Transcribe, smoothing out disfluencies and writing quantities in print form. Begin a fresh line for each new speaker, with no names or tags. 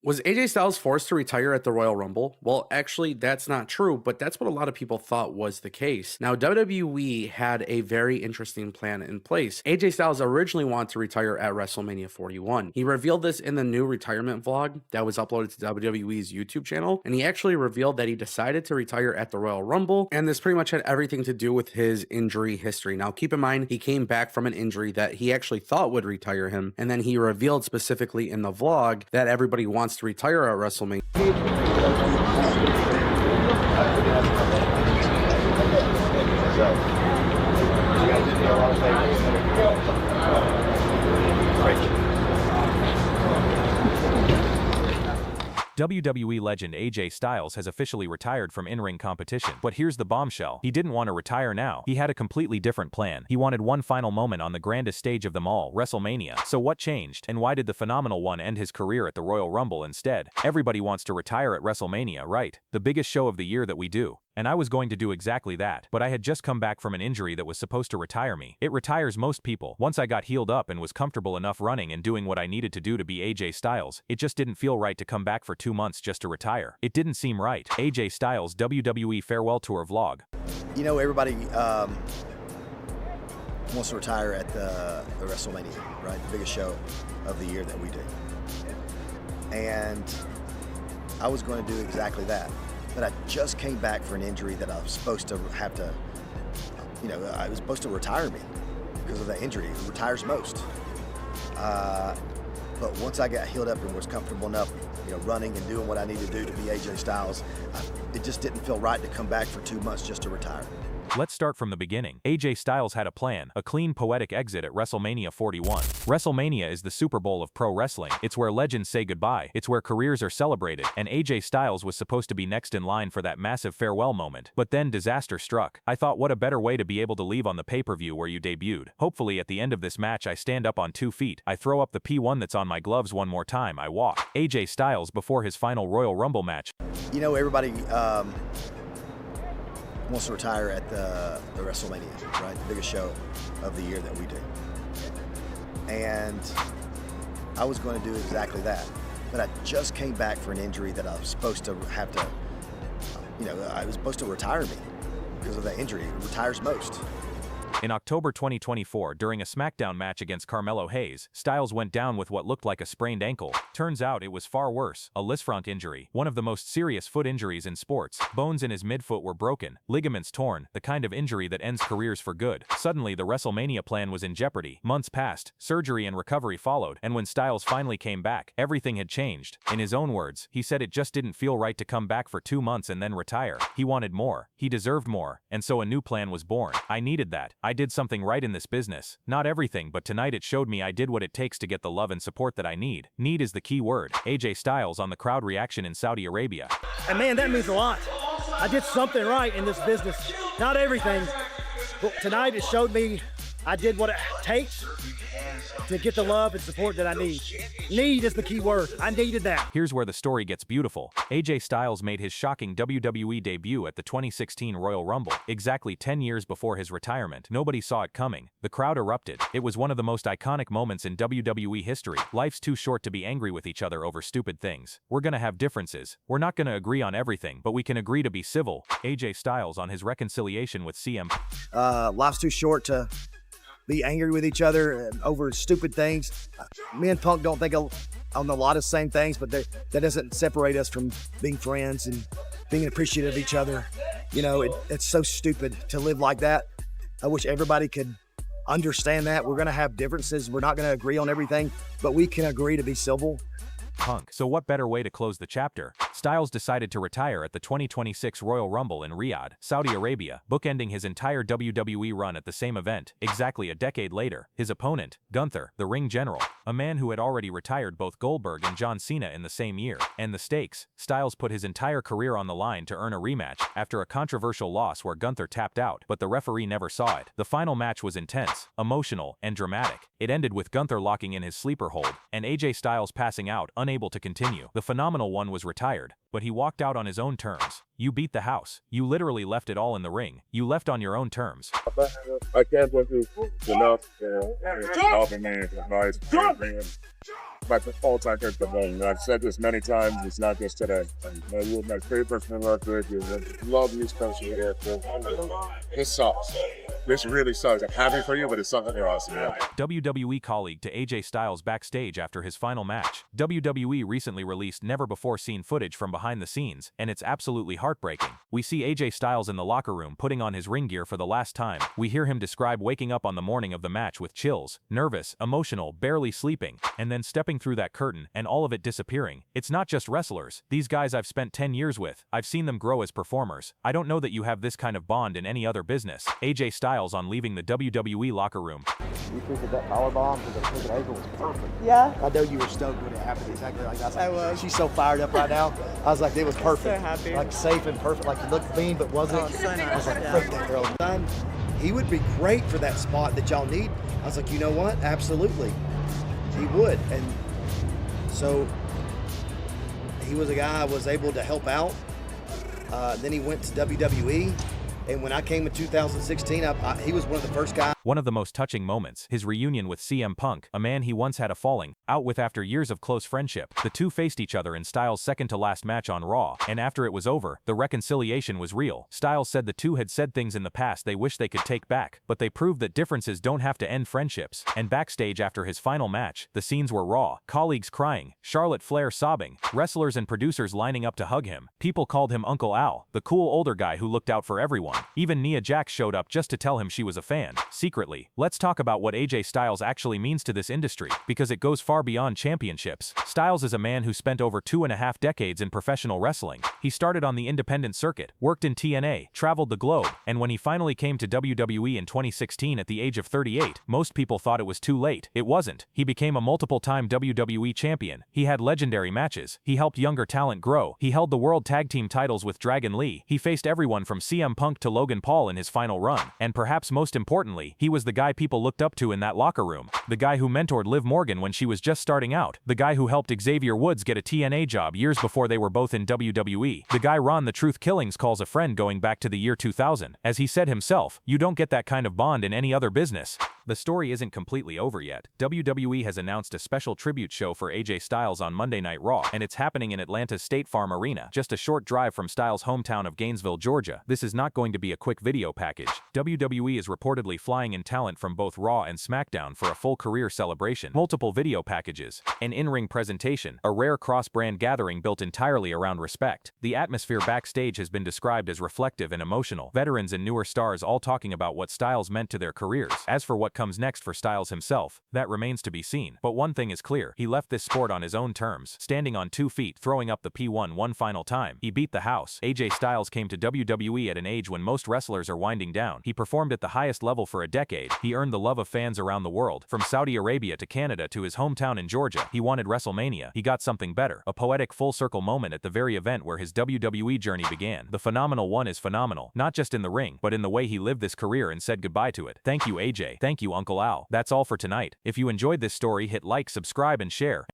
Was AJ Styles forced to retire at the Royal Rumble? Well, actually, that's not true, but that's what a lot of people thought was the case. Now, WWE had a very interesting plan in place. AJ Styles originally wanted to retire at WrestleMania 41. He revealed this in the new retirement vlog that was uploaded to WWE's YouTube channel, and he actually revealed that he decided to retire at the Royal Rumble, and this pretty much had everything to do with his injury history. Now, keep in mind, he came back from an injury that he actually thought would retire him, and then he revealed specifically in the vlog that everybody wants to retire at WrestleMania.
WWE legend AJ Styles has officially retired from in-ring competition. But here's the bombshell. He didn't want to retire now. He had a completely different plan. He wanted one final moment on the grandest stage of them all, WrestleMania. So what changed? And why did the phenomenal one end his career at the Royal Rumble instead? Everybody wants to retire at WrestleMania, right? The biggest show of the year that we do. And I was going to do exactly that, but I had just come back from an injury that was supposed to retire me. It retires most people. Once I got healed up and was comfortable enough running and doing what I needed to do to be AJ Styles, it just didn't feel right to come back for 2 months just to retire. It didn't seem right. AJ Styles WWE Farewell Tour Vlog.
You know, everybody wants to retire at the WrestleMania, right? The biggest show of the year that we do. And I was going to do exactly that. But I just came back for an injury that I was supposed to have to, I was supposed to retire me because of that injury. It retires most. But once I got healed up and was comfortable enough, running and doing what I needed to do to be AJ Styles, it just didn't feel right to come back for 2 months just to retire.
Let's start from the beginning. AJ Styles had a plan, a clean, poetic exit at WrestleMania 41. WrestleMania is the Super Bowl of pro wrestling. It's where legends say goodbye. It's where careers are celebrated. And AJ Styles was supposed to be next in line for that massive farewell moment. But then disaster struck. I thought, what a better way to be able to leave on the pay-per-view where you debuted. Hopefully at the end of this match I stand up on 2 feet. I throw up the P1 that's on my gloves one more time. I walk. AJ Styles before his final Royal Rumble match.
You know, everybody wants to retire at the WrestleMania, right? The biggest show of the year that we do. And I was going to do exactly that. But I just came back for an injury that I was supposed to have to, I was supposed to retire me because of that injury. It retires most.
In October 2024, during a SmackDown match against Carmelo Hayes, Styles went down with what looked like a sprained ankle. Turns out it was far worse, a Lisfranc injury, one of the most serious foot injuries in sports. Bones in his midfoot were broken, ligaments torn, the kind of injury that ends careers for good. Suddenly, the WrestleMania plan was in jeopardy. Months passed, surgery and recovery followed, and when Styles finally came back, everything had changed. In his own words, he said it just didn't feel right to come back for 2 months and then retire. He wanted more, he deserved more, and so a new plan was born. I needed that. I did something right in this business. Not everything, but tonight it showed me I did what it takes to get the love and support that I need. Need is the key word. AJ Styles on the crowd reaction in Saudi Arabia.
And man, that means a lot. I did something right in this business. Not everything, but tonight it showed me I did what it takes to get the love and support that I need. Need is the key word. I needed that.
Here's where the story gets beautiful. AJ Styles made his shocking WWE debut at the 2016 Royal Rumble, exactly 10 years before his retirement. Nobody saw it coming. The crowd erupted. It was one of the most iconic moments in WWE history. Life's too short to be angry with each other over stupid things. We're gonna have differences. We're not gonna agree on everything, but we can agree to be civil. AJ Styles on his reconciliation with CM.
Life's too short to be angry with each other over stupid things. Me and Punk don't think on a lot of same things, but that doesn't separate us from being friends and being appreciative of each other. It's so stupid to live like that. I wish everybody could understand that. We're gonna have differences. We're not gonna agree on everything, but we can agree to be civil.
Punk. So what better way to close the chapter? Styles decided to retire at the 2026 Royal Rumble in Riyadh, Saudi Arabia, bookending his entire WWE run at the same event. Exactly a decade later, his opponent, Gunther, the ring general, a man who had already retired both Goldberg and John Cena in the same year. And the stakes, Styles put his entire career on the line to earn a rematch after a controversial loss where Gunther tapped out, but the referee never saw it. The final match was intense, emotional, and dramatic. It ended with Gunther locking in his sleeper hold, and AJ Styles passing out, unable to continue. The phenomenal one was retired, but he walked out on his own terms. You beat the house. You literally left it all in the ring. You left on your own terms.
I can't go to enough. Man, nice. my all-time favorite moment. And I've said this many times. It's not just today. You're my favorite person to work with. You love you, especially here. This sucks. This really sucks. I'm happy for you, but it's something you're awesome. Yeah.
WWE colleague to AJ Styles backstage after his final match. WWE recently released never-before-seen footage from behind the scenes, and it's absolutely heartbreaking. We see AJ Styles in the locker room putting on his ring gear for the last time. We hear him describe waking up on the morning of the match with chills, nervous, emotional, barely sleeping, and then stepping through that curtain and all of it disappearing. It's not just wrestlers. These guys I've spent 10 years with. I've seen them grow as performers. I don't know that you have this kind of bond in any other business. AJ Styles on leaving the WWE locker room.
You think that powerbomb to the crooked ankle was perfect?
Yeah. I know you were stoked when it happened exactly like that. I was. She's so fired up right now. I was like, it was perfect.
So happy.
Like safe and perfect. Like you looked clean, but wasn't.
Oh, so nice.
I was like,
Yeah.
freak that girl. He would be great for that spot that y'all need. I was like, you know what? Absolutely. He would. And so he was a guy I was able to help out. Then he went to WWE. And when I came in 2016, he was one of the first guys.
One of the most touching moments, his reunion with CM Punk, a man he once had a falling out with after years of close friendship. The two faced each other in Styles' second-to-last match on Raw, and after it was over, the reconciliation was real. Styles said the two had said things in the past they wish they could take back, but they proved that differences don't have to end friendships. And backstage after his final match, the scenes were raw. Colleagues crying, Charlotte Flair sobbing, wrestlers and producers lining up to hug him. People called him Uncle Al, the cool older guy who looked out for everyone. Even Nia Jax showed up just to tell him she was a fan. Secretly, let's talk about what AJ Styles actually means to this industry, because it goes far beyond championships. Styles is a man who spent over 2.5 decades in professional wrestling. He started on the independent circuit, worked in TNA, traveled the globe, and when he finally came to WWE in 2016 at the age of 38, most people thought it was too late. It wasn't. He became a multiple-time WWE champion. He had legendary matches. He helped younger talent grow. He held the World Tag Team titles with Dragon Lee. He faced everyone from CM Punk to Logan Paul in his final run. And perhaps most importantly, he was the guy people looked up to in that locker room. The guy who mentored Liv Morgan when she was just starting out. The guy who helped Xavier Woods get a TNA job years before they were both in WWE. The guy Ron the Truth Killings calls a friend going back to the year 2000. As he said himself, you don't get that kind of bond in any other business. The story isn't completely over yet. WWE has announced a special tribute show for AJ Styles on Monday Night Raw, and it's happening in Atlanta's State Farm Arena, just a short drive from Styles' hometown of Gainesville, Georgia. This is not going to be a quick video package. WWE is reportedly flying in talent from both Raw and SmackDown for a full career celebration, multiple video packages, an in-ring presentation, a rare cross-brand gathering built entirely around respect. The atmosphere backstage has been described as reflective and emotional. Veterans and newer stars all talking about what Styles meant to their careers. As for what comes next for Styles himself, that remains to be seen. But one thing is clear, he left this sport on his own terms, standing on 2 feet, throwing up the P1 one final time. He beat the house. AJ Styles came to WWE at an age when most wrestlers are winding down. He performed at the highest level for a decade. He earned the love of fans around the world, from Saudi Arabia to Canada to his hometown in Georgia. He wanted WrestleMania. He got something better, a poetic full-circle moment at the very event where his WWE journey began. The phenomenal one is phenomenal, not just in the ring, but in the way he lived this career and said goodbye to it. Thank you, AJ. Thank you, Uncle Al. That's all for tonight. If you enjoyed this story, hit like, subscribe, and share.